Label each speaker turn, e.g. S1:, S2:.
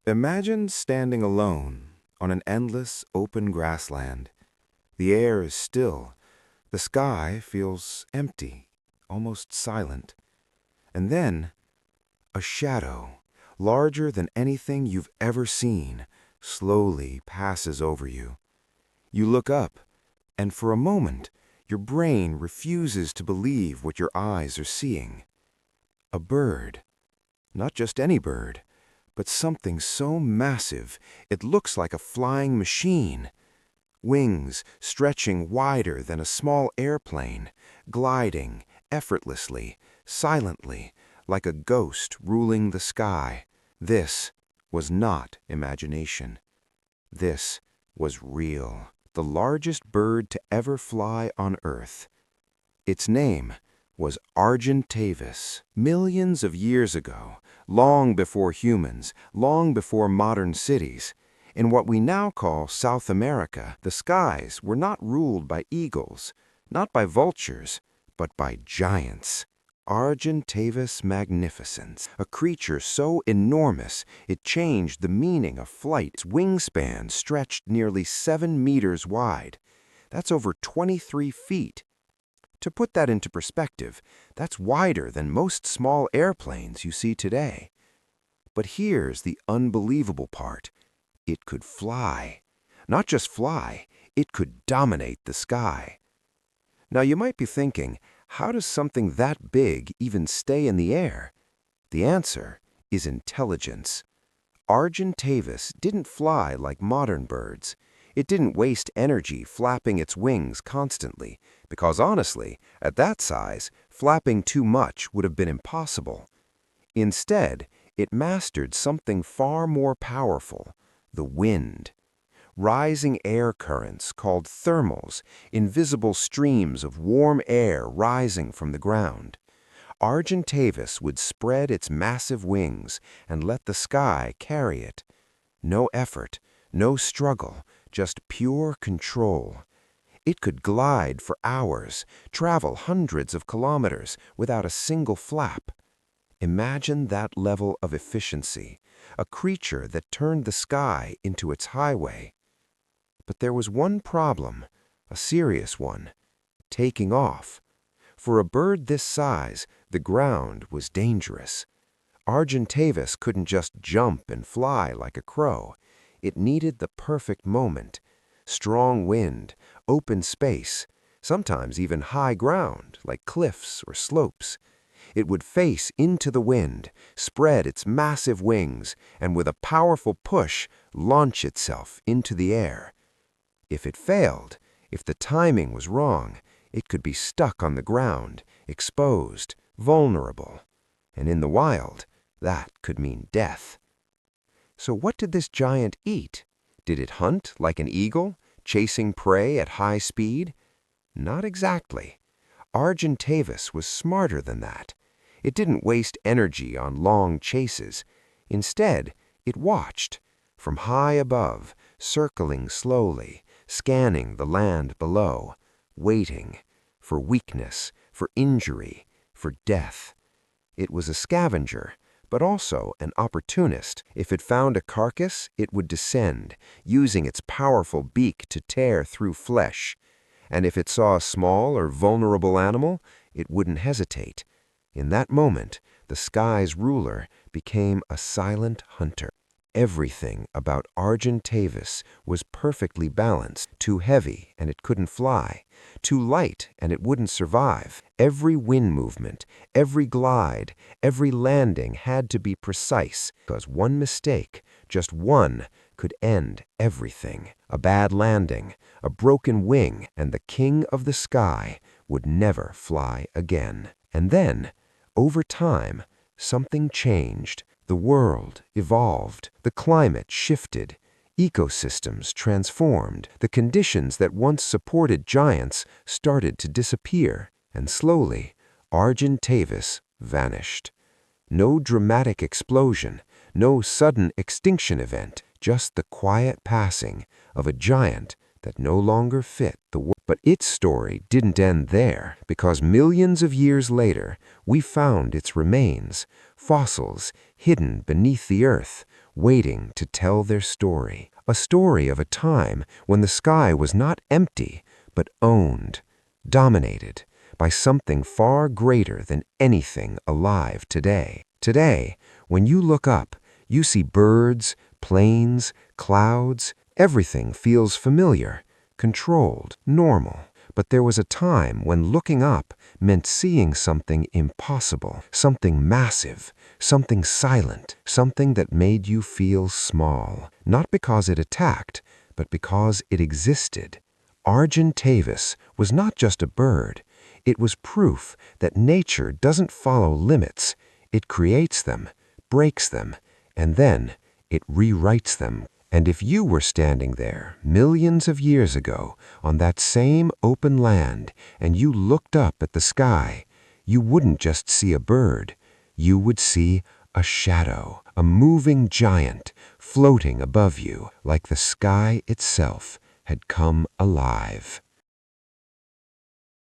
S1: Imagine standing alone on an endless open grassland. The air is still. The sky feels empty, almost silent. And then, a shadow, larger than anything you've ever seen, slowly passes over you. You look up, and for a moment, your brain refuses to believe what your eyes are seeing. A bird. Not just any bird, but something so massive it looks like a flying machine. Wings stretching wider than a small airplane, gliding effortlessly, silently, like a ghost ruling the sky. This was not imagination. This was real. The largest bird to ever fly on Earth. Its name was Argentavis. Millions of years ago, long before humans, long before modern cities, in what we now call South America, the skies were not ruled by eagles, not by vultures, but by giants. Argentavis magnificens, a creature so enormous it changed the meaning of flight. Its wingspan stretched nearly 7 meters wide. That's over 23 feet. To put that into perspective, that's wider than most small airplanes you see today. But here's the unbelievable part. It could fly. Not just fly, it could dominate the sky. Now you might be thinking, how does something that big even stay in the air? The answer is intelligence. Argentavis didn't fly like modern birds. It didn't waste energy flapping its wings constantly, because honestly, at that size, flapping too much would have been impossible. Instead, it mastered something far more powerful, the wind. Rising air currents called thermals, invisible streams of warm air rising from the ground. Argentavis would spread its massive wings and let the sky carry it. No effort, no struggle, just pure control. It could glide for hours, travel hundreds of kilometers without a single flap. Imagine that level of efficiency, a creature that turned the sky into its highway. But there was one problem, a serious one: taking off. For a bird this size, the ground was dangerous. Argentavis couldn't just jump and fly like a crow. It needed the perfect moment. Strong wind, open space, sometimes even high ground like cliffs or slopes. It would face into the wind, spread its massive wings, and with a powerful push, launch itself into the air. If it failed, if the timing was wrong, it could be stuck on the ground, exposed, vulnerable. And in the wild, that could mean death. So what did this giant eat? Did it hunt like an eagle, chasing prey at high speed? Not exactly. Argentavis was smarter than that. It didn't waste energy on long chases. Instead, it watched, from high above, circling slowly, scanning the land below, waiting for weakness, for injury, for death. It was a scavenger, but also an opportunist. If it found a carcass, it would descend, using its powerful beak to tear through flesh. And if it saw a small or vulnerable animal, it wouldn't hesitate. In that moment, the sky's ruler became a silent hunter. Everything about Argentavis was perfectly balanced. Too heavy, and it couldn't fly. Too light, and it wouldn't survive. Every wind movement, every glide, every landing had to be precise, because one mistake, just one, could end everything. A bad landing, a broken wing, and the king of the sky would never fly again. And then, over time, something changed. The world evolved. The climate shifted. Ecosystems transformed. The conditions that once supported giants started to disappear. And slowly, Argentavis vanished. No dramatic explosion, no sudden extinction event, just the quiet passing of a giant that no longer fit the world. But its story didn't end there, because millions of years later, we found its remains, fossils hidden beneath the earth,
S2: waiting to tell their story. A story of a time when the sky was not empty, but owned, dominated by something far greater than anything alive today. Today, when you look up, you see birds, planes, clouds. Everything feels familiar, controlled, normal. But there was a time when looking up meant seeing something impossible, something massive, something silent, something that made you feel small, not because it attacked, but because it existed. Argentavis was not just a bird. It was proof that nature doesn't follow limits. It creates them, breaks them, and then it rewrites them. And if you were standing there millions of years ago on that same open land and you looked up at the sky, you wouldn't just see a bird. You would see a shadow, a moving giant floating above you like the sky itself had come alive.